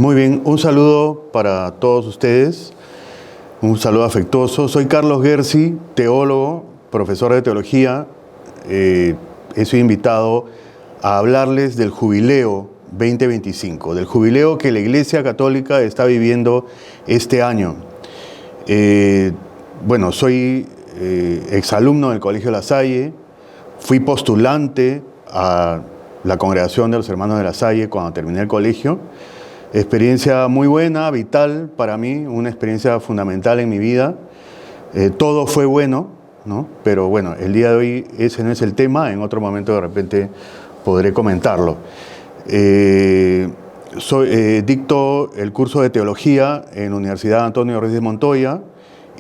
Muy bien, un saludo para todos ustedes, un saludo afectuoso. Soy Carlos Gersi, teólogo, profesor de teología. He sido invitado a hablarles del jubileo 2025, del jubileo que la Iglesia Católica está viviendo este año. Soy exalumno del Colegio La Salle, fui postulante a la congregación de los Hermanos de La Salle cuando terminé el colegio. Experiencia muy buena, vital para mí, una experiencia fundamental en mi vida. Todo fue bueno, ¿no? Pero bueno, el día de hoy ese no es el tema, en otro momento de repente podré comentarlo. Dicto el curso de teología en la Universidad Antonio Ruiz de Montoya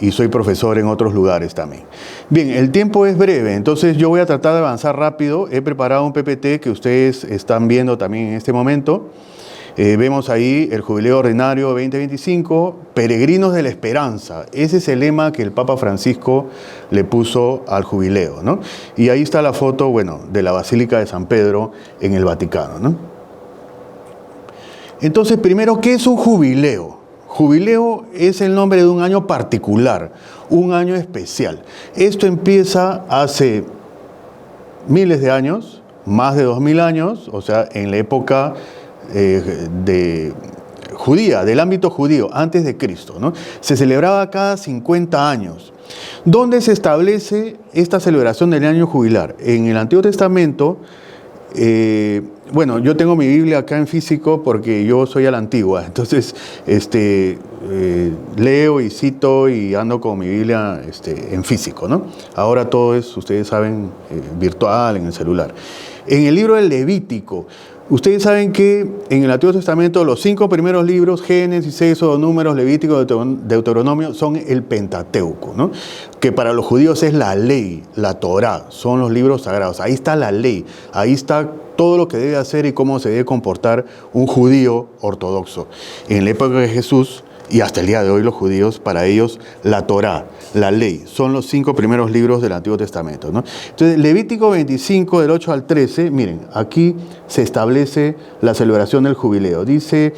y soy profesor en otros lugares también. Bien, el tiempo es breve, entonces yo voy a tratar de avanzar rápido. He preparado un PPT que ustedes están viendo también en este momento. Vemos ahí el Jubileo Ordinario 2025, Peregrinos de la Esperanza. Ese es el lema que el Papa Francisco le puso al jubileo, ¿no? Y ahí está la foto, de la Basílica de San Pedro en el Vaticano, ¿no? Entonces, primero, ¿qué es un jubileo? Jubileo es el nombre de un año particular, un año especial. Esto empieza hace miles de años, más de 2000 años, o sea, en la época judía, del ámbito judío, antes de Cristo, ¿no? Se celebraba cada 50 años. ¿Dónde se establece esta celebración del año jubilar? En el Antiguo Testamento, yo tengo mi Biblia acá en físico porque yo soy a la antigua, entonces leo y cito y ando con mi Biblia en físico, ¿no? Ahora todo es, ustedes saben, virtual, en el celular. En el libro del Levítico, ustedes saben que en el Antiguo Testamento los 5 primeros libros, Génesis, Éxodo, Números, Levítico, Deuteronomio, son el Pentateuco, ¿no? Que para los judíos es la ley, la Torá, son los libros sagrados. Ahí está la ley, ahí está todo lo que debe hacer y cómo se debe comportar un judío ortodoxo. En la época de Jesús, y hasta el día de hoy los judíos, para ellos la Torá, la ley, son los 5 primeros libros del Antiguo Testamento, ¿no? Entonces, Levítico 25, del 8 al 13, miren, aquí se establece la celebración del jubileo. Dice,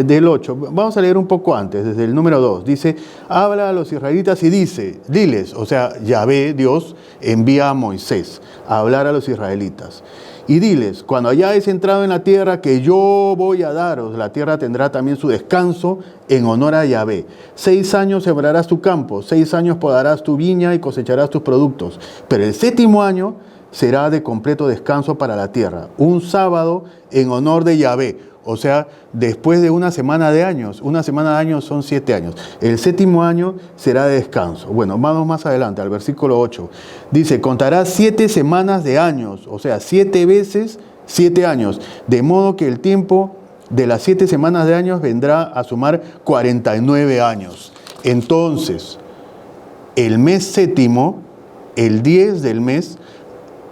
del 8, vamos a leer un poco antes, desde el número 2, dice, habla a los israelitas y dice, diles, o sea, Yahvé, Dios, envía a Moisés a hablar a los israelitas. Y diles, cuando hayáis entrado en la tierra que yo voy a daros, la tierra tendrá también su descanso en honor a Yahvé. 6 años sembrarás tu campo, 6 años podarás tu viña y cosecharás tus productos. Pero el 7º año será de completo descanso para la tierra, un sábado en honor de Yahvé. O sea, después de una semana de años son 7 años. El 7º año será de descanso. Bueno, vamos más adelante, al versículo 8. Dice, contarás 7 semanas de años, o sea, 7 veces 7 años. De modo que el tiempo de las 7 semanas de años vendrá a sumar 49 años. Entonces, el mes 7º, el 10 del mes,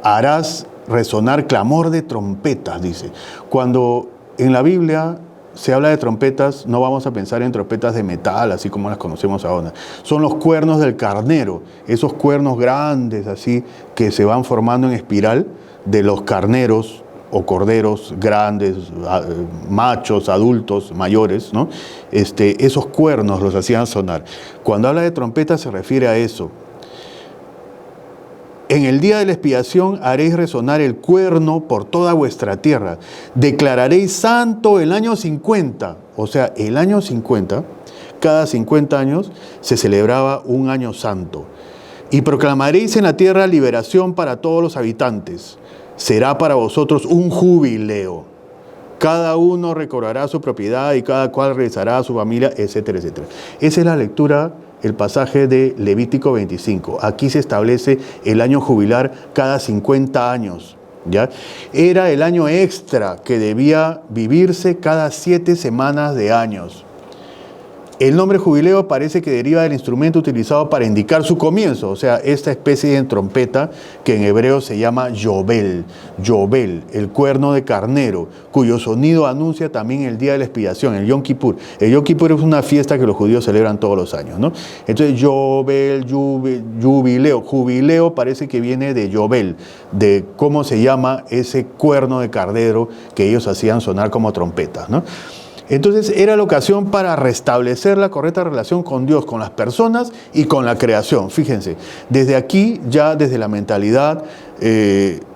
harás resonar clamor de trompetas, dice. Cuando en la Biblia se habla de trompetas, no vamos a pensar en trompetas de metal, así como las conocemos ahora. Son los cuernos del carnero, esos cuernos grandes así que se van formando en espiral de los carneros o corderos grandes, machos, adultos, mayores, ¿no? Esos cuernos los hacían sonar. Cuando habla de trompetas se refiere a eso. En el día de la expiación haréis resonar el cuerno por toda vuestra tierra. Declararéis santo el año 50. O sea, el año 50, cada 50 años se celebraba un año santo. Y proclamaréis en la tierra liberación para todos los habitantes. Será para vosotros un jubileo. Cada uno recobrará su propiedad y cada cual regresará a su familia, etcétera, etcétera. Esa es la lectura, el pasaje de Levítico 25. Aquí se establece el año jubilar cada 50 años. ¿Ya? Era el año extra que debía vivirse cada 7 semanas de años. El nombre jubileo parece que deriva del instrumento utilizado para indicar su comienzo, o sea, esta especie de trompeta que en hebreo se llama yobel, el cuerno de carnero, cuyo sonido anuncia también el día de la expiación, el Yom Kippur. El Yom Kippur es una fiesta que los judíos celebran todos los años, ¿no? Entonces, yobel, jubileo parece que viene de yobel, de cómo se llama ese cuerno de carnero que ellos hacían sonar como trompetas, ¿no? Entonces era la ocasión para restablecer la correcta relación con Dios, con las personas y con la creación. Fíjense, desde aquí, ya desde la mentalidad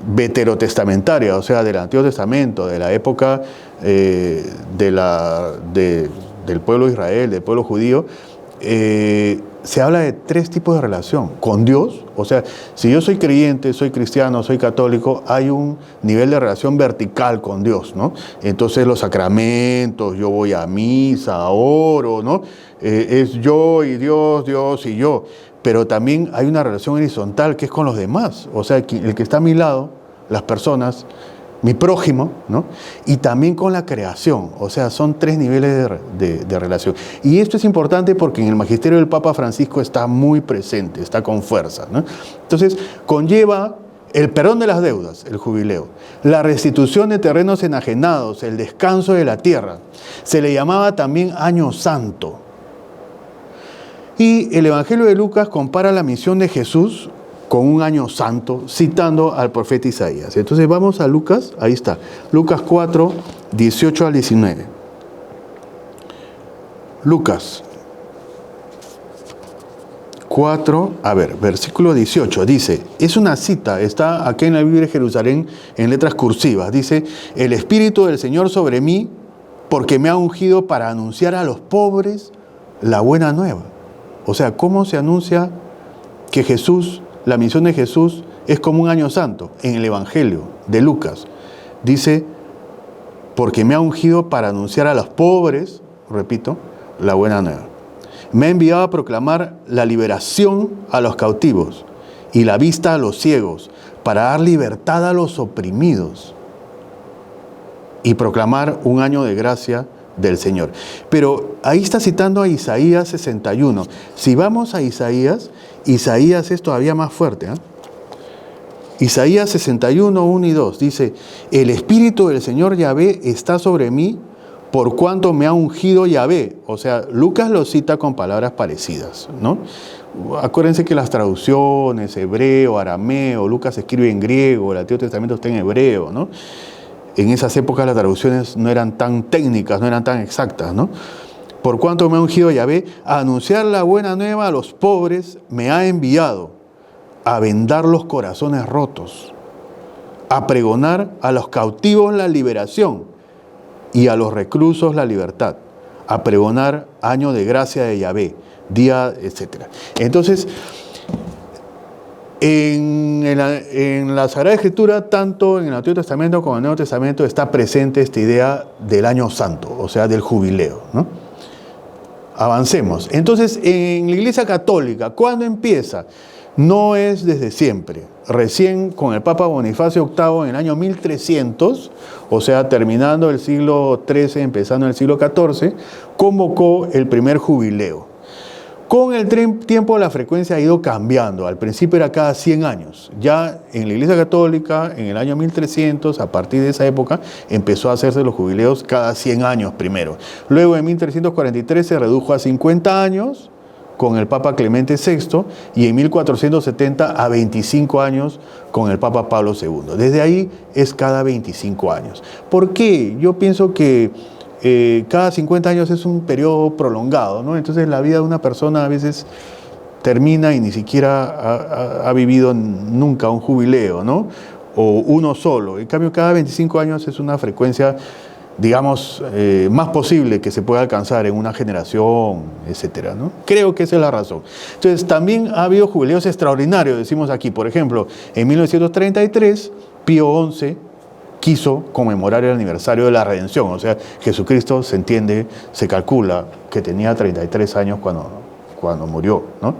veterotestamentaria, o sea, del Antiguo Testamento, de la época del pueblo de Israel, del pueblo judío, se habla de tres tipos de relación. Con Dios, o sea, si yo soy creyente, soy cristiano, soy católico, hay un nivel de relación vertical con Dios, ¿no? Entonces los sacramentos, yo voy a misa, oro, ¿no? Es yo y Dios, Dios y yo. Pero también hay una relación horizontal que es con los demás, o sea, el que está a mi lado, las personas, mi prójimo, ¿no? Y también con la creación, o sea, son tres niveles de relación. Y esto es importante porque en el magisterio del Papa Francisco está muy presente, está con fuerza, ¿no? Entonces, conlleva el perdón de las deudas, el jubileo, la restitución de terrenos enajenados, el descanso de la tierra. Se le llamaba también Año Santo. Y el Evangelio de Lucas compara la misión de Jesús con un año santo, citando al profeta Isaías. Entonces vamos a Lucas, ahí está, Lucas 4, 18 al 19. Lucas 4, versículo 18, dice, es una cita, está aquí en la Biblia de Jerusalén en letras cursivas, dice, el Espíritu del Señor sobre mí, porque me ha ungido para anunciar a los pobres la buena nueva. O sea, ¿cómo se anuncia que Jesús, la misión de Jesús es como un año santo? En el Evangelio de Lucas dice, porque me ha ungido para anunciar a los pobres, repito, la buena nueva. Me ha enviado a proclamar la liberación a los cautivos y la vista a los ciegos, para dar libertad a los oprimidos y proclamar un año de gracia del Señor. Pero ahí está citando a Isaías 61. Si vamos a Isaías es todavía más fuerte, ¿eh? Isaías 61, 1 y 2 dice, el Espíritu del Señor Yahvé está sobre mí, por cuanto me ha ungido Yahvé. O sea, Lucas lo cita con palabras parecidas, ¿no? Acuérdense que las traducciones, hebreo, arameo, Lucas escribe en griego, el Antiguo Testamento está en hebreo, ¿no? En esas épocas las traducciones no eran tan técnicas, no eran tan exactas, ¿no? Por cuanto me ha ungido Yahvé, a anunciar la buena nueva a los pobres, me ha enviado a vendar los corazones rotos, a pregonar a los cautivos la liberación y a los reclusos la libertad, a pregonar año de gracia de Yahvé, día, etc. Entonces, en la Sagrada Escritura, tanto en el Antiguo Testamento como en el Nuevo Testamento, está presente esta idea del año santo, o sea, del jubileo, ¿no? Avancemos. Entonces, en la Iglesia Católica, ¿cuándo empieza? No es desde siempre. Recién con el Papa Bonifacio VIII en el año 1300, o sea, terminando el siglo XIII, empezando el siglo XIV, convocó el primer jubileo. Con el tiempo la frecuencia ha ido cambiando. Al principio era cada 100 años. Ya en la Iglesia Católica, en el año 1300, a partir de esa época, empezó a hacerse los jubileos cada 100 años primero. Luego en 1343 se redujo a 50 años con el Papa Clemente VI y en 1470 a 25 años con el Papa Pablo II. Desde ahí es cada 25 años. ¿Por qué? Yo pienso que cada 50 años es un periodo prolongado, ¿no? Entonces la vida de una persona a veces termina y ni siquiera ha vivido nunca un jubileo, ¿no? O uno solo. En cambio, cada 25 años es una frecuencia, digamos, más posible que se pueda alcanzar en una generación, etcétera, ¿no? Creo que esa es la razón. Entonces, también ha habido jubileos extraordinarios, decimos aquí. Por ejemplo, en 1933, Pío XI quiso conmemorar el aniversario de la redención. O sea, Jesucristo, se entiende, se calcula que tenía 33 años cuando murió, ¿no?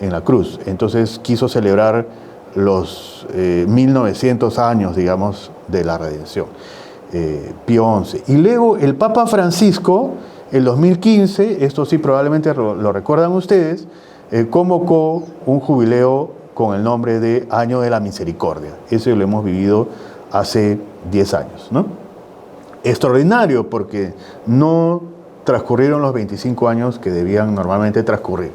En la cruz. Entonces quiso celebrar los 1900 años, digamos, de la redención. Pío XI. Y luego el Papa Francisco, en 2015, esto sí probablemente lo recuerdan ustedes, convocó un jubileo con el nombre de Año de la Misericordia. Eso lo hemos vivido hace 10 años, ¿no? Extraordinario porque no transcurrieron los 25 años que debían normalmente transcurrir.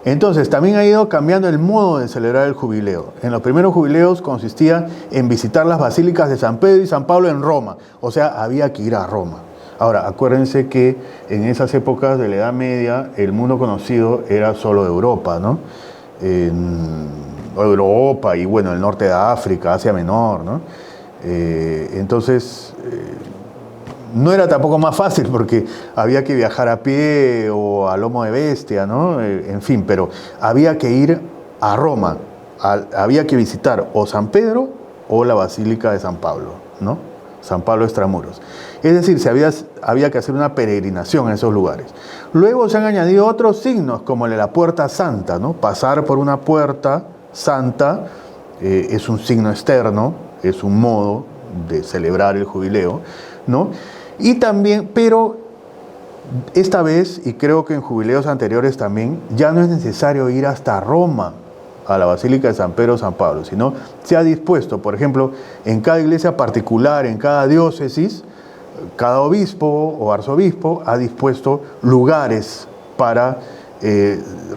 Entonces, también ha ido cambiando el modo de celebrar el jubileo. En los primeros jubileos consistía en visitar las basílicas de San Pedro y San Pablo en Roma. O sea, había que ir a Roma. Ahora, acuérdense que en esas épocas de la Edad Media el mundo conocido era solo Europa, ¿no? Europa y bueno, el norte de África, Asia Menor, ¿no? Entonces, no era tampoco más fácil porque había que viajar a pie o a lomo de bestia, ¿no? En fin, pero había que ir a Roma, había que visitar o San Pedro o la Basílica de San Pablo, ¿no? San Pablo Extramuros. Es decir, había que hacer una peregrinación en esos lugares. Luego se han añadido otros signos, como el de la puerta santa, ¿no? Pasar por una puerta santa es un signo externo, es un modo de celebrar el jubileo, ¿no? Y también, pero esta vez, y creo que en jubileos anteriores también, ya no es necesario ir hasta Roma, a la Basílica de San Pedro o San Pablo, sino se ha dispuesto, por ejemplo, en cada iglesia particular, en cada diócesis, cada obispo o arzobispo ha dispuesto lugares para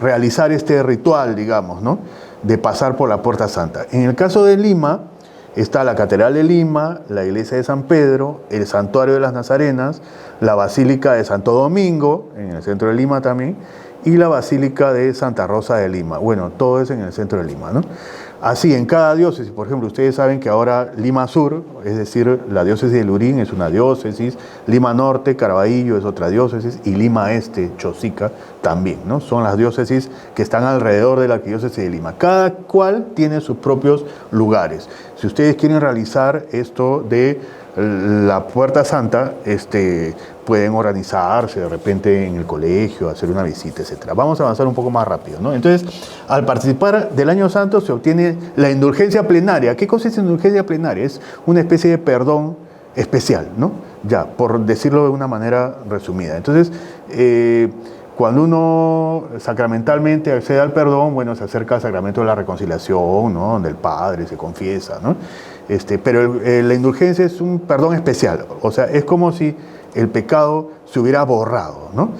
realizar este ritual, digamos, ¿no? De pasar por la Puerta Santa. En el caso de Lima, está la Catedral de Lima, la Iglesia de San Pedro, el Santuario de las Nazarenas, la Basílica de Santo Domingo, en el centro de Lima también, y la Basílica de Santa Rosa de Lima. Bueno, todo es en el centro de Lima, ¿no? Así, en cada diócesis, por ejemplo, ustedes saben que ahora Lima Sur, es decir, la diócesis de Lurín es una diócesis, Lima Norte, Caraballo es otra diócesis, y Lima Este, Chosica, también, ¿no? Son las diócesis que están alrededor de la arquidiócesis de Lima. Cada cual tiene sus propios lugares. Si ustedes quieren realizar esto de la Puerta Santa, pueden organizarse de repente en el colegio, hacer una visita, etc. Vamos a avanzar un poco más rápido, ¿no? Entonces, al participar del Año Santo se obtiene la indulgencia plenaria. ¿Qué cosa es indulgencia plenaria? Es una especie de perdón especial, ¿no? Ya, por decirlo de una manera resumida. Entonces, cuando uno sacramentalmente accede al perdón, bueno, se acerca al sacramento de la reconciliación, ¿no? Donde el Padre se confiesa, ¿no? Pero la indulgencia es un perdón especial, o sea, es como si el pecado se hubiera borrado, ¿no?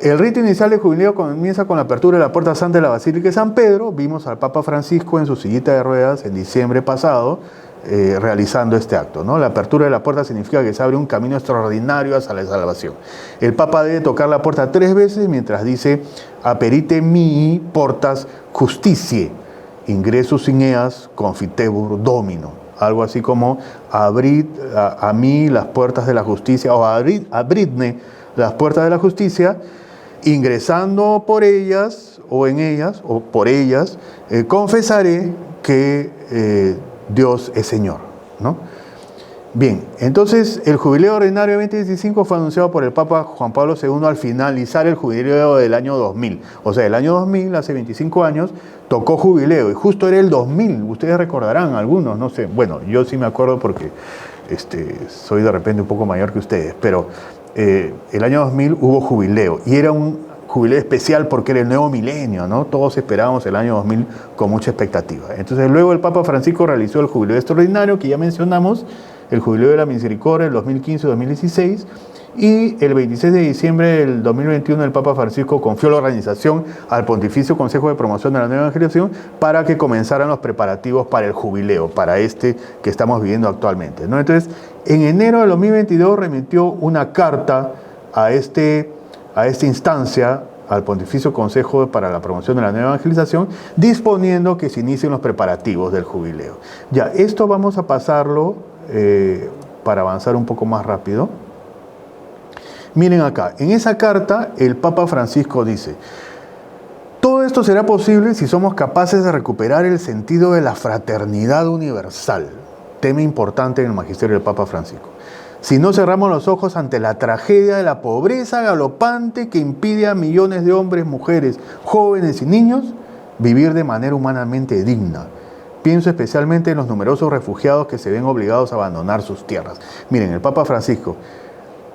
El rito inicial del jubileo comienza con la apertura de la Puerta Santa de la Basílica de San Pedro. Vimos al Papa Francisco en su sillita de ruedas en diciembre pasado realizando este acto, ¿no? La apertura de la puerta significa que se abre un camino extraordinario hacia la salvación. El Papa debe tocar la puerta 3 veces mientras dice aperite mihi portas justitiae, ingressus in eas confitebur Domino. Algo así como abrid a mí las puertas de la justicia, o abridme las puertas de la justicia, ingresando por ellas, o en ellas, o por ellas, confesaré que Dios es Señor, ¿no? Bien, entonces el jubileo ordinario de 2015 fue anunciado por el Papa Juan Pablo II al finalizar el jubileo del año 2000. O sea, el año 2000, hace 25 años, tocó jubileo y justo era el 2000. Ustedes recordarán, algunos, no sé. Bueno, yo sí me acuerdo porque soy de repente un poco mayor que ustedes, pero el año 2000 hubo jubileo y era un jubileo especial porque era el nuevo milenio, ¿no? Todos esperábamos el año 2000 con mucha expectativa. Entonces luego el Papa Francisco realizó el jubileo extraordinario que ya mencionamos, el jubileo de la misericordia del 2015-2016, y el 26 de diciembre del 2021 el Papa Francisco confió la organización al Pontificio Consejo de Promoción de la Nueva Evangelización para que comenzaran los preparativos para el jubileo, para que estamos viviendo actualmente, ¿no? Entonces, en enero del 2022 remitió una carta a esta instancia, al Pontificio Consejo para la Promoción de la Nueva Evangelización, disponiendo que se inicien los preparativos del jubileo. Ya, esto vamos a pasarlo para avanzar un poco más rápido. Miren acá, en esa carta el Papa Francisco dice: todo esto será posible si somos capaces de recuperar el sentido de la fraternidad universal, tema importante en el magisterio del Papa Francisco. Si no cerramos los ojos ante la tragedia de la pobreza galopante que impide a millones de hombres, mujeres, jóvenes y niños vivir de manera humanamente digna. Pienso especialmente en los numerosos refugiados que se ven obligados a abandonar sus tierras. Miren, el Papa Francisco,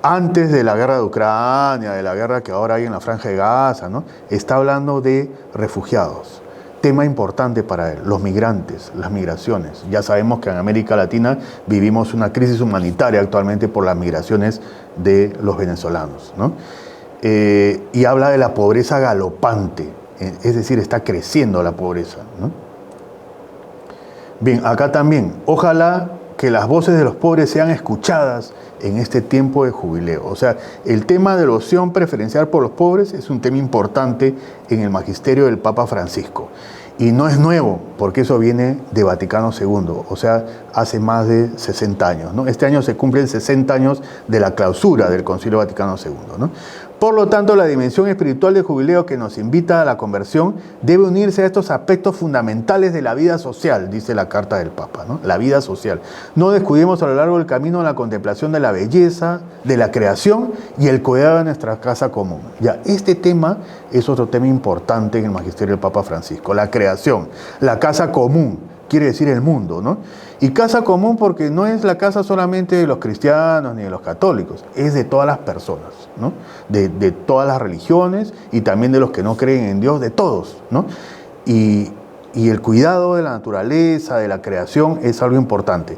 antes de la guerra de Ucrania, de la guerra que ahora hay en la Franja de Gaza, ¿no?, está hablando de refugiados. Tema importante para él, los migrantes, las migraciones. Ya sabemos que en América Latina vivimos una crisis humanitaria actualmente por las migraciones de los venezolanos, ¿no? Y habla de la pobreza galopante, es decir, está creciendo la pobreza, ¿no? Bien, acá también, ojalá que las voces de los pobres sean escuchadas en este tiempo de jubileo. O sea, el tema de la opción preferencial por los pobres es un tema importante en el magisterio del Papa Francisco. Y no es nuevo, porque eso viene de Vaticano II, o sea, hace más de 60 años, ¿no? Este año se cumplen 60 años de la clausura del Concilio Vaticano II, ¿no? Por lo tanto, la dimensión espiritual del jubileo que nos invita a la conversión debe unirse a estos aspectos fundamentales de la vida social, dice la carta del Papa, ¿no? La vida social. No descuidemos a lo largo del camino la contemplación de la belleza, de la creación y el cuidado de nuestra casa común. Ya, este tema es otro tema importante en el magisterio del Papa Francisco, la creación, la casa común, quiere decir el mundo, ¿no? Y casa común porque no es la casa solamente de los cristianos ni de los católicos, es de todas las personas, ¿no? De todas las religiones y también de los que no creen en Dios, de todos, ¿no? Y el cuidado de la naturaleza, de la creación, es algo importante.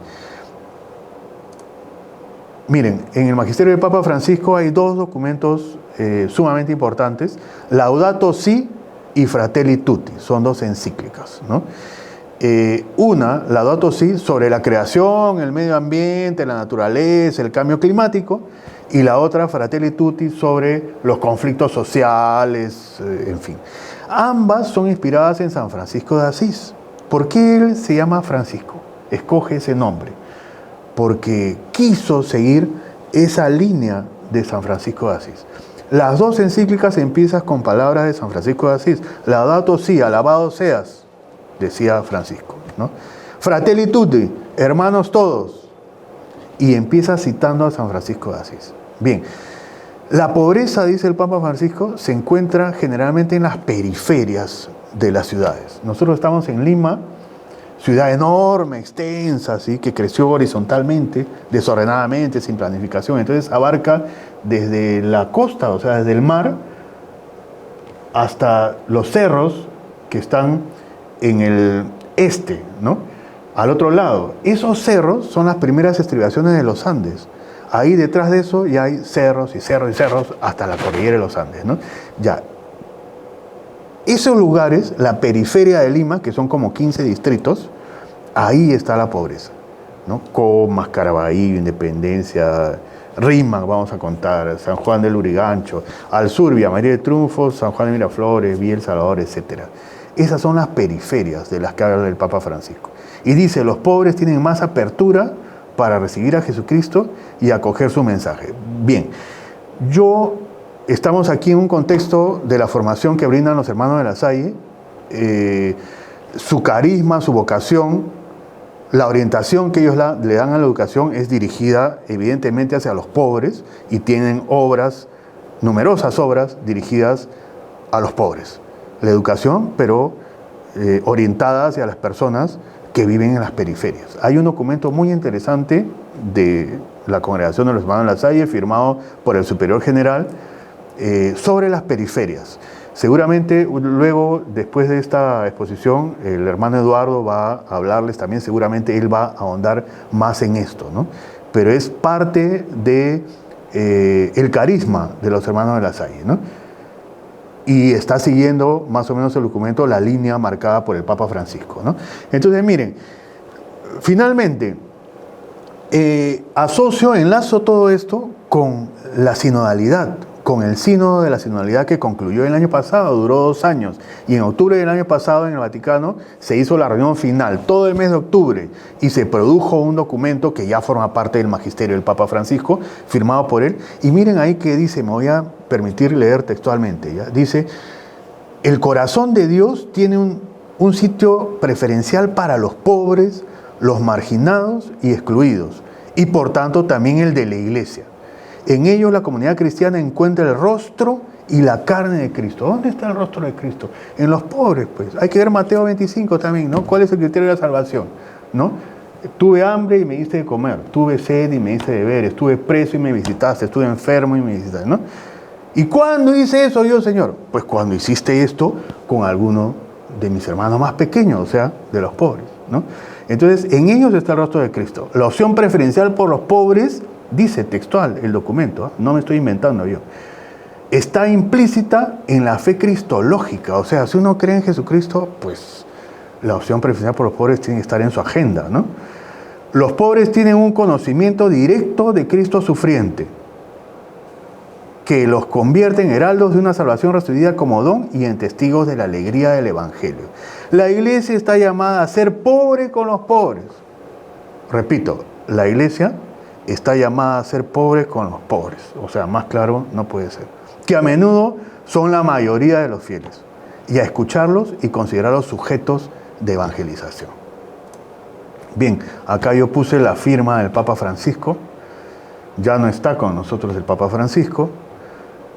Miren, en el magisterio del Papa Francisco hay dos documentos sumamente importantes, Laudato Si y Fratelli Tutti, son dos encíclicas, ¿no? Una, Laudato Si, sobre la creación, el medio ambiente, la naturaleza, el cambio climático, y la otra, Fratelli Tutti, sobre los conflictos sociales, en fin. Ambas son inspiradas en San Francisco de Asís. ¿Por qué él se llama Francisco? Escoge ese nombre. Porque quiso seguir esa línea de San Francisco de Asís. Las dos encíclicas empiezan con palabras de San Francisco de Asís. Laudato Si, alabado seas, decía Francisco, ¿no? Fratelli Tutti, hermanos todos. Y empieza citando a San Francisco de Asís. Bien, la pobreza, dice el Papa Francisco, se encuentra generalmente en las periferias de las ciudades. Nosotros estamos en Lima, ciudad enorme, extensa, ¿sí? Que creció horizontalmente, desordenadamente, sin planificación. Entonces abarca desde la costa, o sea, desde el mar, hasta los cerros que están en el este, ¿no? Al otro lado. Esos cerros son las primeras estribaciones de los Andes. Ahí detrás de eso ya hay cerros y cerros y cerros hasta la cordillera de los Andes, ¿no? Ya. Esos lugares, la periferia de Lima, que son como 15 distritos, ahí está la pobreza, ¿no? Comas, Caraballo, Independencia, Rímac, vamos a contar, San Juan del Lurigancho, al sur, Villa María de Triunfo, San Juan de Miraflores, Villa El Salvador, etc. Esas son las periferias de las que habla el Papa Francisco. Y dice, los pobres tienen más apertura para recibir a Jesucristo y acoger su mensaje. Bien, estamos aquí en un contexto de la formación que brindan los hermanos de La Salle, su carisma, su vocación, la orientación que ellos le dan a la educación es dirigida evidentemente hacia los pobres y tienen obras, numerosas obras dirigidas a los pobres. La educación, pero orientada hacia las personas que viven en las periferias. Hay un documento muy interesante de la Congregación de los Hermanos de La Salle, firmado por el Superior General, sobre las periferias. Seguramente luego, después de esta exposición, el hermano Eduardo va a hablarles también, seguramente él va a ahondar más en esto, ¿no? Pero es parte de el carisma de los hermanos de La Salle, ¿no? Y está siguiendo más o menos el documento la línea marcada por el Papa Francisco, ¿no? Entonces, miren, finalmente, enlazo todo esto con la sinodalidad, con el sínodo de la sinodalidad que concluyó el año pasado, duró 2 años, y en octubre del año pasado en el Vaticano se hizo la reunión final, todo el mes de octubre, y se produjo un documento que ya forma parte del magisterio del Papa Francisco, firmado por él, y miren ahí que dice, me voy a permitir leer textualmente, ¿ya? Dice, el corazón de Dios tiene un sitio preferencial para los pobres, los marginados y excluidos, y por tanto también el de la Iglesia. En ellos la comunidad cristiana encuentra el rostro y la carne de Cristo. ¿Dónde está el rostro de Cristo? En los pobres, pues. Hay que ver Mateo 25 también, ¿no? ¿Cuál es el criterio de la salvación? ¿No? Tuve hambre y me diste de comer. Tuve sed y me diste de beber. Estuve preso y me visitaste. Estuve enfermo y me visitaste, ¿no? ¿Y cuándo hice eso yo, Señor? Pues cuando hiciste esto con alguno de mis hermanos más pequeños, o sea, de los pobres, ¿no? Entonces, en ellos está el rostro de Cristo. La opción preferencial por los pobres, dice textual el documento, no me estoy inventando yo, está implícita en la fe cristológica. O sea, si uno cree en Jesucristo, pues la opción preferencial por los pobres tiene que estar en su agenda, ¿no? Los pobres tienen un conocimiento directo de Cristo sufriente, que los convierte en heraldos de una salvación recibida como don y en testigos de la alegría del Evangelio. La iglesia está llamada a ser pobre con los pobres. Repito, la iglesia está llamada a ser pobre con los pobres. O sea, más claro no puede ser. Que a menudo son la mayoría de los fieles. Y a escucharlos y considerarlos sujetos de evangelización. Bien, acá yo puse la firma del Papa Francisco. Ya no está con nosotros el Papa Francisco,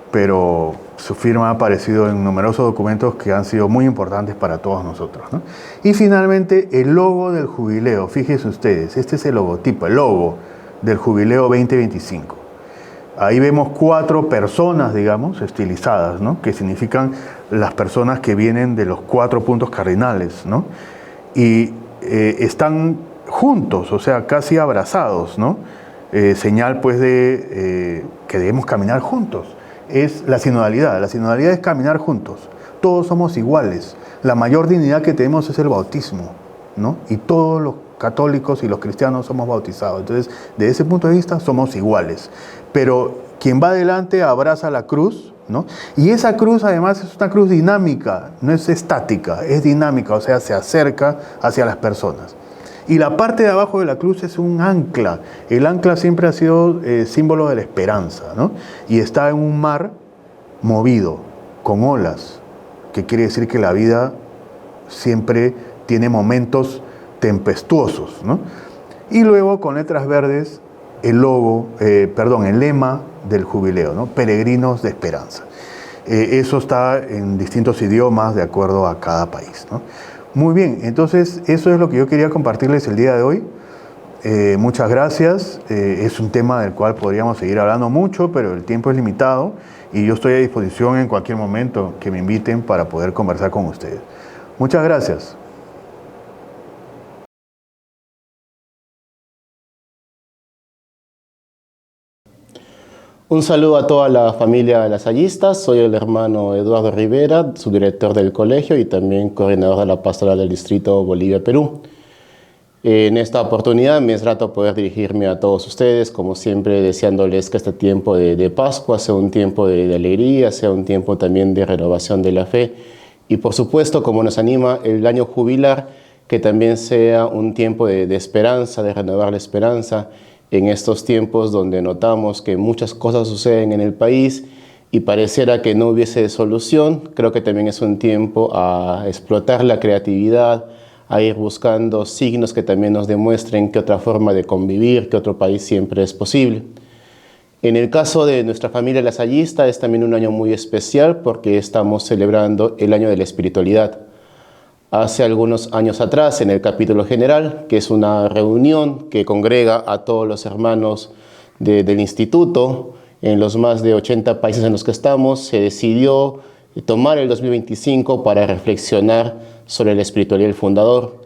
pero su firma ha aparecido en numerosos documentos que han sido muy importantes para todos nosotros, ¿no? Y finalmente, el logo del jubileo. Fíjense ustedes, este es el logotipo, el logo del jubileo 2025. Ahí vemos 4 personas, digamos, estilizadas, ¿no? Que significan las personas que vienen de los 4 puntos cardinales, ¿no? Y están juntos, o sea, casi abrazados, ¿no? Señal, pues, de que debemos caminar juntos. Es la sinodalidad. La sinodalidad es caminar juntos. Todos somos iguales. La mayor dignidad que tenemos es el bautismo, ¿no? Y todos los católicos y los cristianos somos bautizados. Entonces, desde ese punto de vista, somos iguales. Pero quien va adelante abraza la cruz, ¿no? Y esa cruz, además, es una cruz dinámica, no es estática, es dinámica, o sea, se acerca hacia las personas. Y la parte de abajo de la cruz es un ancla. El ancla siempre ha sido símbolo de la esperanza, ¿no? Y está en un mar movido, con olas, que quiere decir que la vida siempre tiene momentos tempestuosos, ¿no? Y luego, con letras verdes, el lema del jubileo, ¿no? Peregrinos de esperanza. Eso está en distintos idiomas de acuerdo a cada país, ¿no? Muy bien, entonces eso es lo que yo quería compartirles el día de hoy. Muchas gracias. Es un tema del cual podríamos seguir hablando mucho, pero el tiempo es limitado y yo estoy a disposición en cualquier momento que me inviten para poder conversar con ustedes. Muchas gracias. Un saludo a toda la familia lasallistas. Soy el hermano Eduardo Rivera, subdirector del colegio y también coordinador de la pastoral del distrito Bolivia-Perú. En esta oportunidad me es grato poder dirigirme a todos ustedes, como siempre deseándoles que este tiempo de Pascua sea un tiempo de alegría, sea un tiempo también de renovación de la fe y por supuesto, como nos anima el año jubilar, que también sea un tiempo de esperanza, de renovar la esperanza en estos tiempos donde notamos que muchas cosas suceden en el país y pareciera que no hubiese solución. Creo que también es un tiempo a explotar la creatividad, a ir buscando signos que también nos demuestren que otra forma de convivir, que otro país siempre es posible. En el caso de nuestra familia lasallista es también un año muy especial porque estamos celebrando el año de la espiritualidad. Hace algunos años atrás, en el capítulo general, que es una reunión que congrega a todos los hermanos del instituto, en los más de 80 países en los que estamos, se decidió tomar el 2025 para reflexionar sobre la espiritualidad del fundador.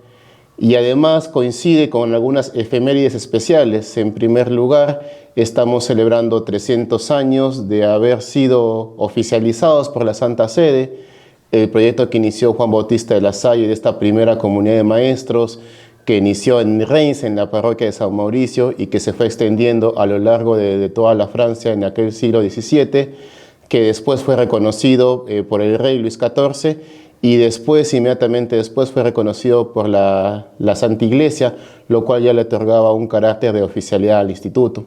Y además coincide con algunas efemérides especiales. En primer lugar, estamos celebrando 300 años de haber sido oficializados por la Santa Sede, el proyecto que inició Juan Bautista de Lasalle, de esta primera comunidad de maestros que inició en Reims, en la parroquia de San Mauricio, y que se fue extendiendo a lo largo de toda la Francia en aquel siglo XVII, que después fue reconocido por el rey Luis XIV, y después, inmediatamente después, fue reconocido por la Santa Iglesia, lo cual ya le otorgaba un carácter de oficialidad al instituto.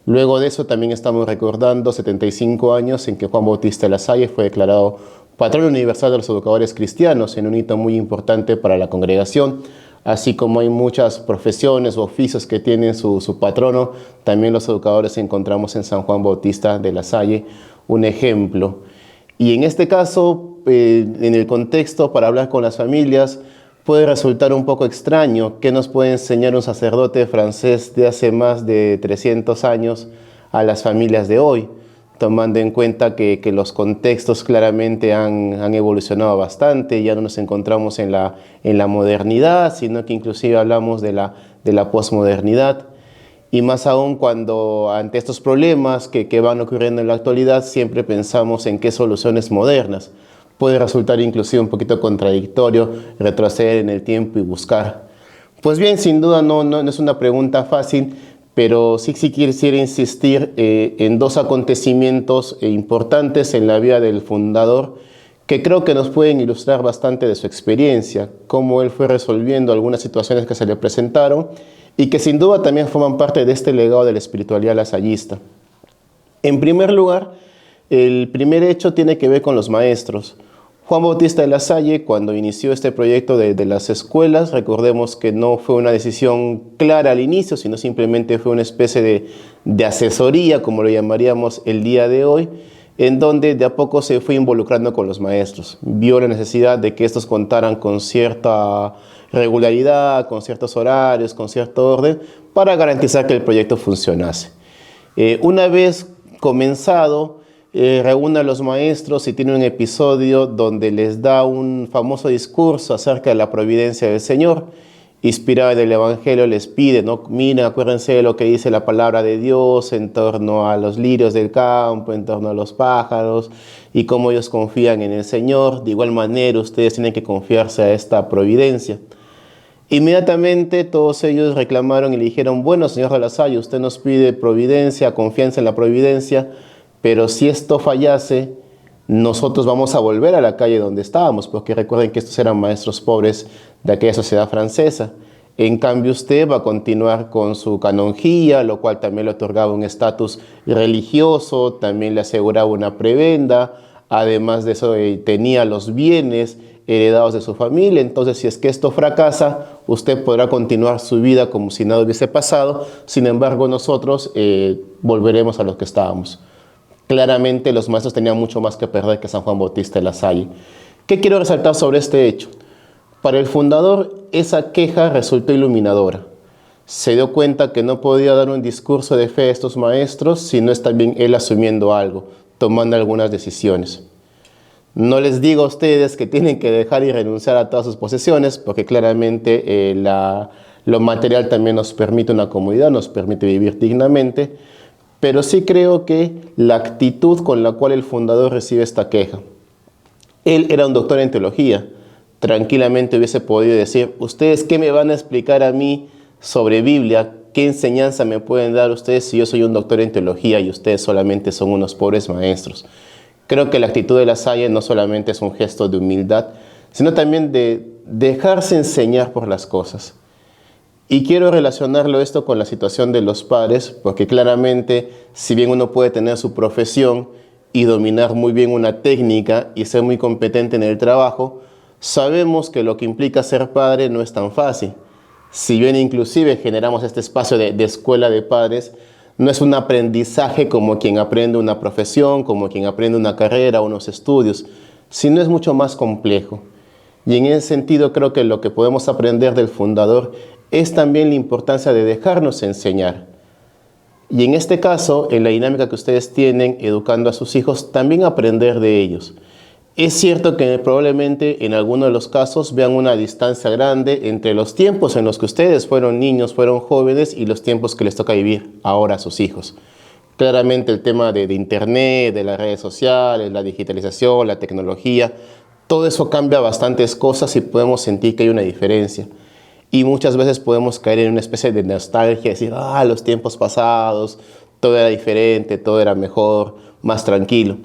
Luego de eso también estamos recordando 75 años en que Juan Bautista de Lasalle fue declarado patrón universal de los educadores cristianos, en un hito muy importante para la congregación. Así como hay muchas profesiones o oficios que tienen su patrono, también los educadores encontramos en San Juan Bautista de Lasalle un ejemplo. Y en este caso, en el contexto para hablar con las familias, puede resultar un poco extraño. ¿Qué nos puede enseñar un sacerdote francés de hace más de 300 años a las familias de hoy? Tomando en cuenta que los contextos claramente han evolucionado bastante, ya no nos encontramos en la modernidad, sino que inclusive hablamos de la posmodernidad. Y más aún cuando ante estos problemas que van ocurriendo en la actualidad, siempre pensamos en qué soluciones modernas. Puede resultar inclusive un poquito contradictorio retroceder en el tiempo y buscar. Pues bien, sin duda no es una pregunta fácil, pero sí quisiera insistir en dos acontecimientos importantes en la vida del fundador que creo que nos pueden ilustrar bastante de su experiencia, cómo él fue resolviendo algunas situaciones que se le presentaron y que sin duda también forman parte de este legado de la espiritualidad lasallista. En primer lugar, el primer hecho tiene que ver con los maestros. Juan Bautista de Lasalle, cuando inició este proyecto de las escuelas, recordemos que no fue una decisión clara al inicio, sino simplemente fue una especie de asesoría, como lo llamaríamos el día de hoy, en donde de a poco se fue involucrando con los maestros. Vio la necesidad de que estos contaran con cierta regularidad, con ciertos horarios, con cierto orden, para garantizar que el proyecto funcionase. Una vez comenzado, reúne a los maestros y tiene un episodio donde les da un famoso discurso acerca de la providencia del Señor. Inspirado en el Evangelio les pide, ¿no? Miren, acuérdense de lo que dice la palabra de Dios en torno a los lirios del campo, en torno a los pájaros y cómo ellos confían en el Señor. De igual manera, ustedes tienen que confiarse a esta providencia. Inmediatamente todos ellos reclamaron y le dijeron, bueno, señor de Lasalle, usted nos pide providencia, confianza en la providencia, pero si esto fallase, nosotros vamos a volver a la calle donde estábamos, porque recuerden que estos eran maestros pobres de aquella sociedad francesa. En cambio, usted va a continuar con su canonjía, lo cual también le otorgaba un estatus religioso, también le aseguraba una prebenda, además de eso tenía los bienes heredados de su familia. Entonces, si es que esto fracasa, usted podrá continuar su vida como si nada hubiese pasado. Sin embargo, nosotros volveremos a los que estábamos. Claramente los maestros tenían mucho más que perder que San Juan Bautista de Lasalle. ¿Qué quiero resaltar sobre este hecho? Para el fundador, esa queja resultó iluminadora. Se dio cuenta que no podía dar un discurso de fe a estos maestros si no es también él asumiendo algo, tomando algunas decisiones. No les digo a ustedes que tienen que dejar y renunciar a todas sus posesiones, porque claramente lo material también nos permite una comodidad, nos permite vivir dignamente, pero sí creo que la actitud con la cual el fundador recibe esta queja. Él era un doctor en teología. Tranquilamente hubiese podido decir, ¿ustedes qué me van a explicar a mí sobre Biblia? ¿Qué enseñanza me pueden dar ustedes si yo soy un doctor en teología y ustedes solamente son unos pobres maestros? Creo que la actitud de Lasalle no solamente es un gesto de humildad, sino también de dejarse enseñar por las cosas. Y quiero relacionarlo esto con la situación de los padres, porque claramente, si bien uno puede tener su profesión y dominar muy bien una técnica y ser muy competente en el trabajo, sabemos que lo que implica ser padre no es tan fácil. Si bien inclusive generamos este espacio de escuela de padres, no es un aprendizaje como quien aprende una profesión, como quien aprende una carrera o unos estudios, sino es mucho más complejo. Y en ese sentido creo que lo que podemos aprender del fundador es también la importancia de dejarnos enseñar. Y en este caso, en la dinámica que ustedes tienen educando a sus hijos, también aprender de ellos. Es cierto que probablemente en algunos de los casos vean una distancia grande entre los tiempos en los que ustedes fueron niños, fueron jóvenes y los tiempos que les toca vivir ahora a sus hijos. Claramente el tema de internet, de las redes sociales, la digitalización, la tecnología, todo eso cambia bastantes cosas y podemos sentir que hay una diferencia. Y muchas veces podemos caer en una especie de nostalgia, decir, los tiempos pasados, todo era diferente, todo era mejor, más tranquilo.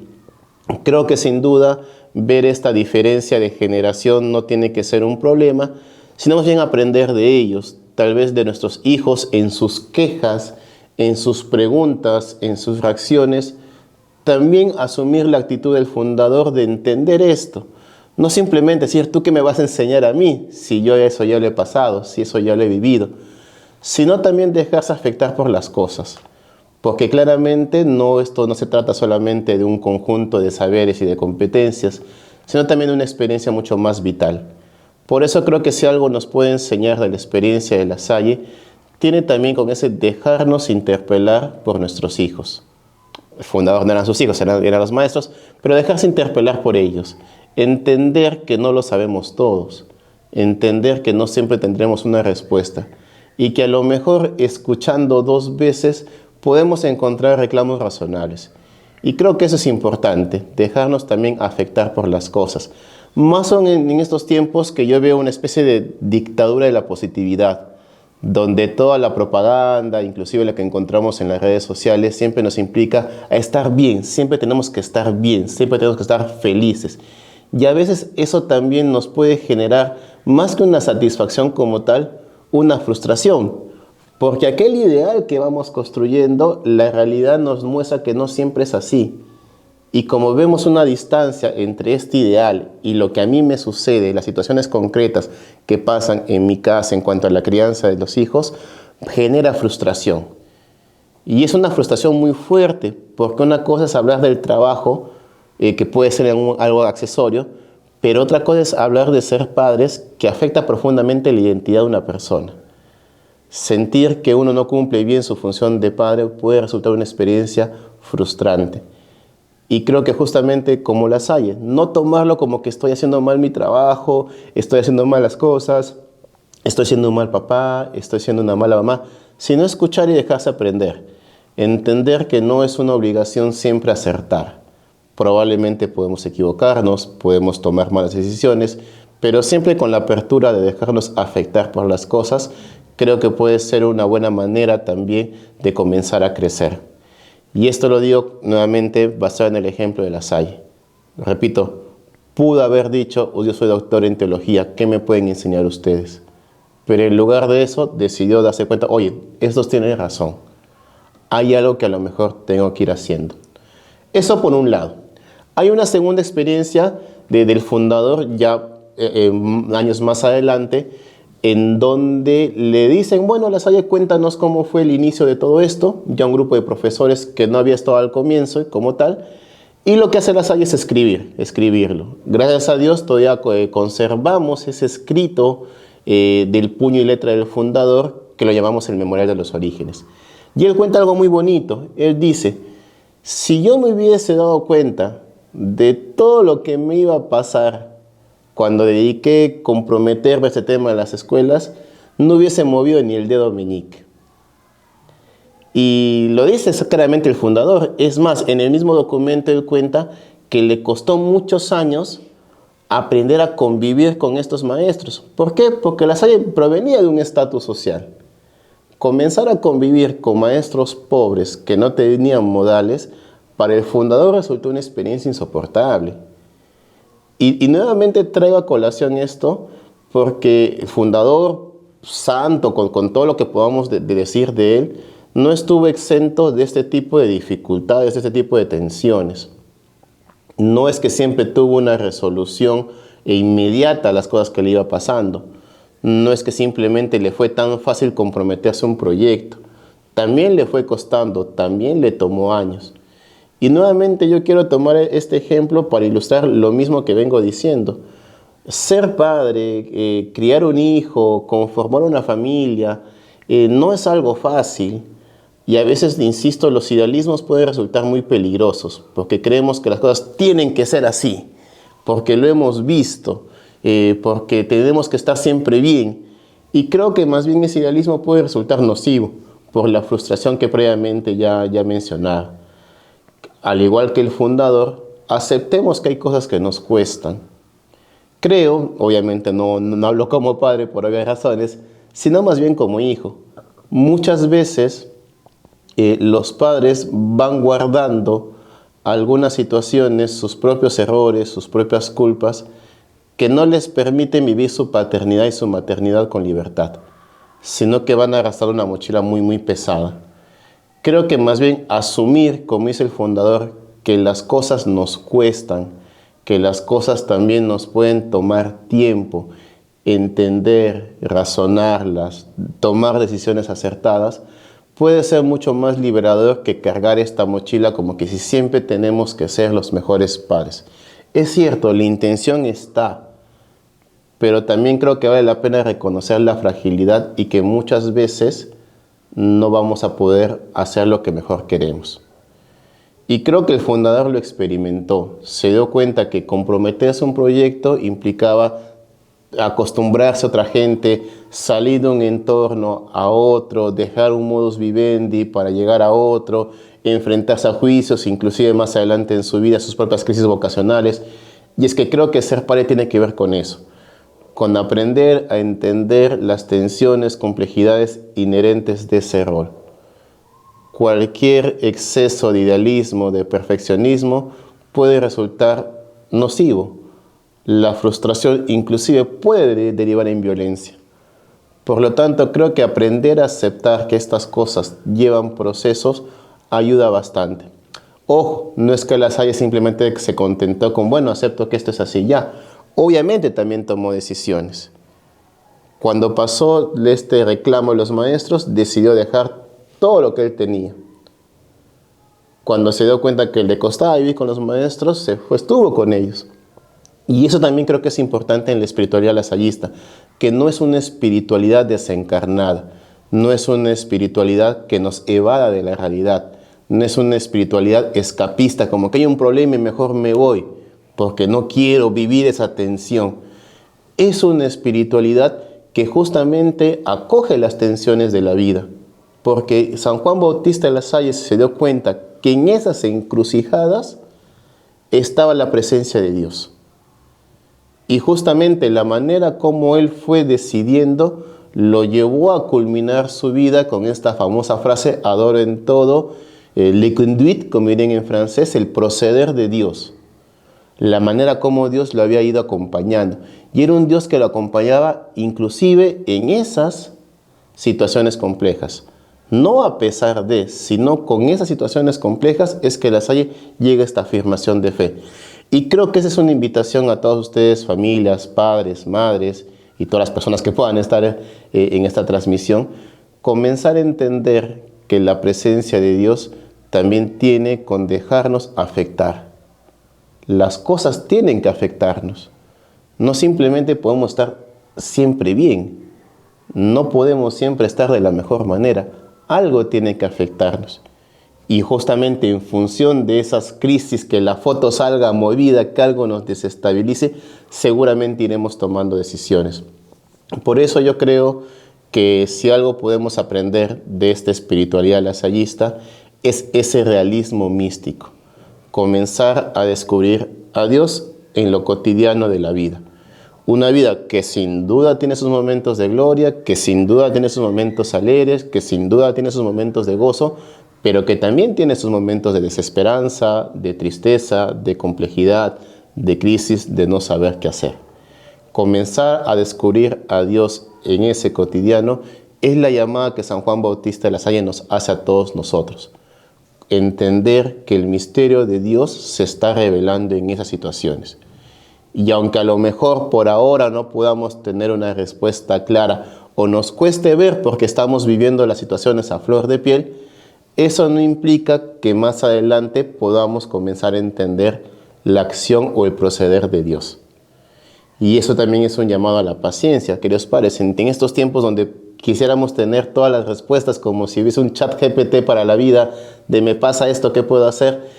Creo que sin duda ver esta diferencia de generación no tiene que ser un problema, sino más bien aprender de ellos, tal vez de nuestros hijos en sus quejas, en sus preguntas, en sus reacciones, también asumir la actitud del fundador de entender esto. No simplemente decir, ¿tú qué me vas a enseñar a mí? Si yo eso ya lo he pasado, si eso ya lo he vivido. Sino también dejarse afectar por las cosas. Porque claramente esto no se trata solamente de un conjunto de saberes y de competencias, sino también de una experiencia mucho más vital. Por eso creo que si algo nos puede enseñar de la experiencia de Lasalle, tiene también con ese dejarnos interpelar por nuestros hijos. El fundador no eran sus hijos, eran los maestros, pero dejarse interpelar por ellos. Entender que no lo sabemos todos, entender que no siempre tendremos una respuesta y que a lo mejor escuchando 2 veces podemos encontrar reclamos razonables. Y creo que eso es importante, dejarnos también afectar por las cosas. Más son en estos tiempos que yo veo una especie de dictadura de la positividad, donde toda la propaganda, inclusive la que encontramos en las redes sociales, siempre nos implica a estar bien, siempre tenemos que estar bien, siempre tenemos que estar felices. Y a veces eso también nos puede generar, más que una satisfacción como tal, una frustración, porque aquel ideal que vamos construyendo, la realidad nos muestra que no siempre es así. Y como vemos una distancia entre este ideal y lo que a mí me sucede, las situaciones concretas que pasan en mi casa en cuanto a la crianza de los hijos, genera frustración. Y es una frustración muy fuerte, porque una cosa es hablar del trabajo, que puede ser algo accesorio, pero otra cosa es hablar de ser padres, que afecta profundamente la identidad de una persona. Sentir que uno no cumple bien su función de padre puede resultar una experiencia frustrante. Y creo que justamente como la Salle, no tomarlo como que estoy haciendo mal mi trabajo, estoy haciendo mal las cosas, estoy siendo un mal papá, estoy siendo una mala mamá, sino escuchar y dejarse aprender. Entender que no es una obligación siempre acertar. Probablemente podemos equivocarnos, podemos tomar malas decisiones, pero siempre con la apertura de dejarnos afectar por las cosas, creo que puede ser una buena manera también de comenzar a crecer. Y esto lo digo nuevamente basado en el ejemplo de la Salle. Repito, pudo haber dicho, yo soy doctor en teología, ¿qué me pueden enseñar ustedes? Pero en lugar de eso decidió darse cuenta, oye, estos tienen razón. Hay algo que a lo mejor tengo que ir haciendo. Eso por un lado. Hay una segunda experiencia del fundador ya años más adelante, en donde le dicen, bueno, La Salle, cuéntanos cómo fue el inicio de todo esto, ya un grupo de profesores que no había estado al comienzo como tal, y lo que hace La Salle es escribirlo. Gracias a Dios todavía conservamos ese escrito del puño y letra del fundador, que lo llamamos el Memorial de los Orígenes. Y él cuenta algo muy bonito. Él dice, si yo me hubiese dado cuenta de todo lo que me iba a pasar cuando dediqué comprometerme a este tema de las escuelas, no hubiese movido ni el dedo meñique. Y lo dice claramente el fundador. Es más, en el mismo documento él cuenta que le costó muchos años aprender a convivir con estos maestros. ¿Por qué? Porque La Salle provenía de un estatus social. Comenzar a convivir con maestros pobres que no tenían modales, para el fundador resultó una experiencia insoportable. Y nuevamente traigo a colación esto porque el fundador santo, con todo lo que podamos decir de él, no estuvo exento de este tipo de dificultades, de este tipo de tensiones. No es que siempre tuvo una resolución inmediata a las cosas que le iba pasando. No es que simplemente le fue tan fácil comprometerse a un proyecto. También le fue costando, también le tomó años. Y nuevamente yo quiero tomar este ejemplo para ilustrar lo mismo que vengo diciendo. Ser padre, criar un hijo, conformar una familia, no es algo fácil. Y a veces, insisto, los idealismos pueden resultar muy peligrosos, porque creemos que las cosas tienen que ser así, porque lo hemos visto, porque tenemos que estar siempre bien. Y creo que más bien ese idealismo puede resultar nocivo por la frustración que previamente ya mencionaba. Al igual que el fundador, aceptemos que hay cosas que nos cuestan. Creo, obviamente no hablo como padre por obvias razones, sino más bien como hijo. Muchas veces los padres van guardando algunas situaciones, sus propios errores, sus propias culpas, que no les permiten vivir su paternidad y su maternidad con libertad, sino que van a arrastrar una mochila muy, muy pesada. Creo que más bien asumir, como dice el fundador, que las cosas nos cuestan, que las cosas también nos pueden tomar tiempo, entender, razonarlas, tomar decisiones acertadas, puede ser mucho más liberador que cargar esta mochila como que si siempre tenemos que ser los mejores padres. Es cierto, la intención está, pero también creo que vale la pena reconocer la fragilidad y que muchas veces no vamos a poder hacer lo que mejor queremos. Y creo que el fundador lo experimentó. Se dio cuenta que comprometerse a un proyecto implicaba acostumbrarse a otra gente, salir de un entorno a otro, dejar un modus vivendi para llegar a otro, enfrentarse a juicios, inclusive más adelante en su vida, sus propias crisis vocacionales. Y es que creo que ser padre tiene que ver con eso, con aprender a entender las tensiones, complejidades inherentes de ese rol. Cualquier exceso de idealismo, de perfeccionismo, puede resultar nocivo. La frustración inclusive puede derivar en violencia. Por lo tanto, creo que aprender a aceptar que estas cosas llevan procesos ayuda bastante. Ojo, no es que La Salle simplemente se contentó con, bueno, acepto que esto es así ya. Obviamente también tomó decisiones. Cuando pasó este reclamo de los maestros, decidió dejar todo lo que él tenía. Cuando se dio cuenta que le costaba vivir con los maestros, se fue, estuvo con ellos. Y eso también creo que es importante en la espiritualidad lasallista, que no es una espiritualidad desencarnada, no es una espiritualidad que nos evada de la realidad, no es una espiritualidad escapista, como que hay un problema y mejor me voy, porque no quiero vivir esa tensión. Es una espiritualidad que justamente acoge las tensiones de la vida, porque San Juan Bautista de La Salle se dio cuenta que en esas encrucijadas estaba la presencia de Dios. Y justamente la manera como él fue decidiendo lo llevó a culminar su vida con esta famosa frase, adoro en todo, le conduite, como dirían en francés, el proceder de Dios. La manera como Dios lo había ido acompañando. Y era un Dios que lo acompañaba inclusive en esas situaciones complejas. No a pesar de, sino con esas situaciones complejas es que La Salle llega a esta afirmación de fe. Y creo que esa es una invitación a todos ustedes, familias, padres, madres y todas las personas que puedan estar en esta transmisión, comenzar a entender que la presencia de Dios también tiene con dejarnos afectar. Las cosas tienen que afectarnos. No simplemente podemos estar siempre bien. No podemos siempre estar de la mejor manera. Algo tiene que afectarnos. Y justamente en función de esas crisis, que la foto salga movida, que algo nos desestabilice, seguramente iremos tomando decisiones. Por eso yo creo que si algo podemos aprender de esta espiritualidad lasallista es ese realismo místico. Comenzar a descubrir a Dios en lo cotidiano de la vida. Una vida que sin duda tiene sus momentos de gloria, que sin duda tiene sus momentos alegres, que sin duda tiene sus momentos de gozo, pero que también tiene sus momentos de desesperanza, de tristeza, de complejidad, de crisis, de no saber qué hacer. Comenzar a descubrir a Dios en ese cotidiano es la llamada que San Juan Bautista de La Salle nos hace a todos nosotros. Entender que el misterio de Dios se está revelando en esas situaciones. Y aunque a lo mejor por ahora no podamos tener una respuesta clara o nos cueste ver porque estamos viviendo las situaciones a flor de piel, eso no implica que más adelante podamos comenzar a entender la acción o el proceder de Dios. Y eso también es un llamado a la paciencia, queridos padres. En estos tiempos donde quisiéramos tener todas las respuestas como si hubiese un chat GPT para la vida, de me pasa esto, ¿qué puedo hacer?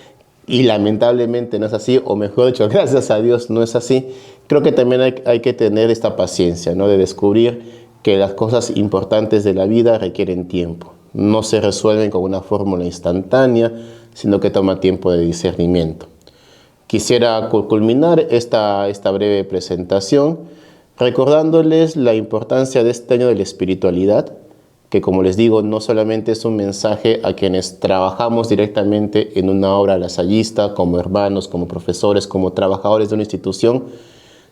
Y lamentablemente no es así, o mejor dicho, gracias a Dios no es así. Creo que también hay que tener esta paciencia, ¿no? De descubrir que las cosas importantes de la vida requieren tiempo. No se resuelven con una fórmula instantánea, sino que toma tiempo de discernimiento. Quisiera culminar esta breve presentación recordándoles la importancia de este año de la espiritualidad, que como les digo, no solamente es un mensaje a quienes trabajamos directamente en una obra lasallista, como hermanos, como profesores, como trabajadores de una institución,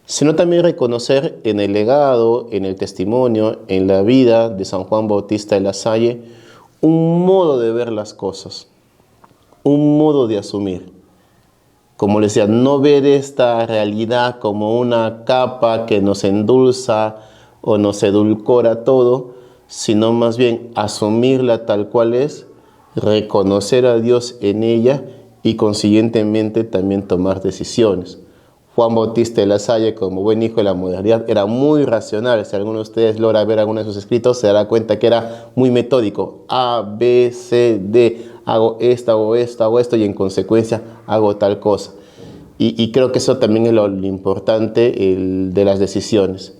sino también reconocer en el legado, en el testimonio, en la vida de San Juan Bautista de La Salle, un modo de ver las cosas, un modo de asumir. Como les decía, no ver esta realidad como una capa que nos endulza o nos edulcora todo, sino más bien asumirla tal cual es, reconocer a Dios en ella y consiguientemente también tomar decisiones. Juan Bautista de La Salle, como buen hijo de la modernidad, era muy racional. Si alguno de ustedes logra ver alguno de sus escritos, se dará cuenta que era muy metódico. A, B, C, D, hago esto, y en consecuencia hago tal cosa. Y creo que eso también es lo importante de las decisiones.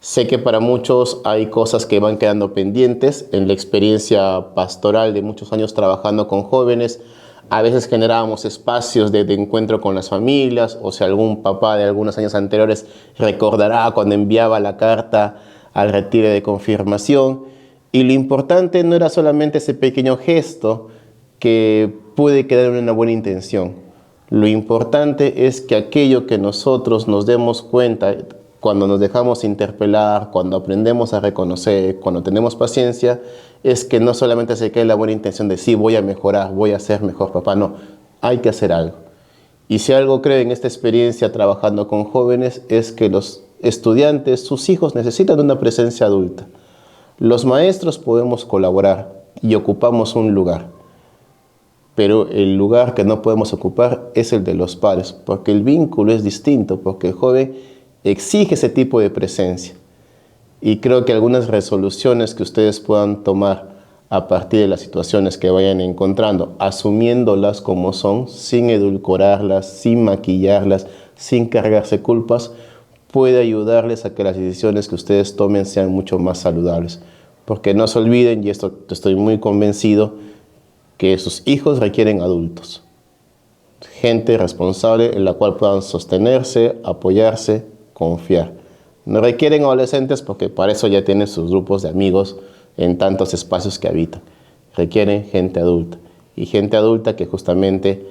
Sé que para muchos hay cosas que van quedando pendientes. En la experiencia pastoral de muchos años trabajando con jóvenes, A veces generábamos espacios de encuentro con las familias, o si algún papá de algunos años anteriores recordará cuando enviaba la carta al retiro de confirmación. Y lo importante no era solamente ese pequeño gesto que puede quedar en una buena intención. Lo importante es que aquello que nosotros nos demos cuenta cuando nos dejamos interpelar, cuando aprendemos a reconocer, cuando tenemos paciencia, es que no solamente se quede la buena intención de sí, voy a mejorar, voy a ser mejor papá. No, hay que hacer algo. Y si algo creo en esta experiencia trabajando con jóvenes es que los estudiantes, sus hijos necesitan una presencia adulta. Los maestros podemos colaborar y ocupamos un lugar. Pero el lugar que no podemos ocupar es el de los padres, porque el vínculo es distinto, porque el joven exige ese tipo de presencia. Y creo que algunas resoluciones que ustedes puedan tomar a partir de las situaciones que vayan encontrando, asumiéndolas como son, sin edulcorarlas, sin maquillarlas, sin cargarse culpas, puede ayudarles a que las decisiones que ustedes tomen sean mucho más saludables. Porque no se olviden, y esto estoy muy convencido, que sus hijos requieren adultos. Gente responsable en la cual puedan sostenerse, apoyarse, confiar. No requieren adolescentes porque para eso ya tienen sus grupos de amigos en tantos espacios que habitan. Requieren gente adulta. Y gente adulta que justamente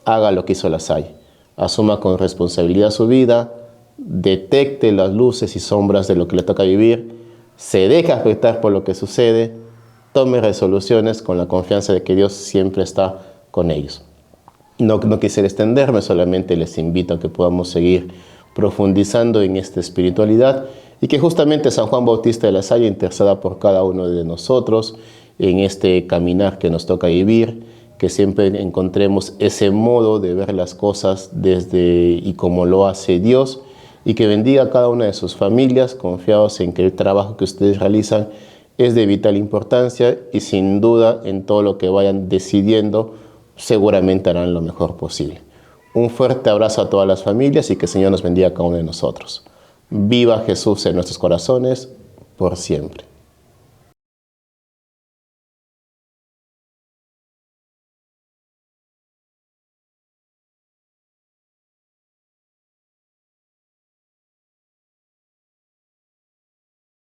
haga lo que hizo La Salle. Asuma con responsabilidad su vida, detecte las luces y sombras de lo que le toca vivir, se deja afectar por lo que sucede, tome resoluciones con la confianza de que Dios siempre está con ellos. No quisiera extenderme, solamente les invito a que podamos seguir profundizando en esta espiritualidad y que justamente San Juan Bautista de La Salle interceda por cada uno de nosotros en este caminar que nos toca vivir, que siempre encontremos ese modo de ver las cosas desde y como lo hace Dios, y que bendiga a cada una de sus familias, confiados en que el trabajo que ustedes realizan es de vital importancia y sin duda en todo lo que vayan decidiendo seguramente harán lo mejor posible. Un fuerte abrazo a todas las familias y que el Señor nos bendiga a cada uno de nosotros. Viva Jesús en nuestros corazones por siempre.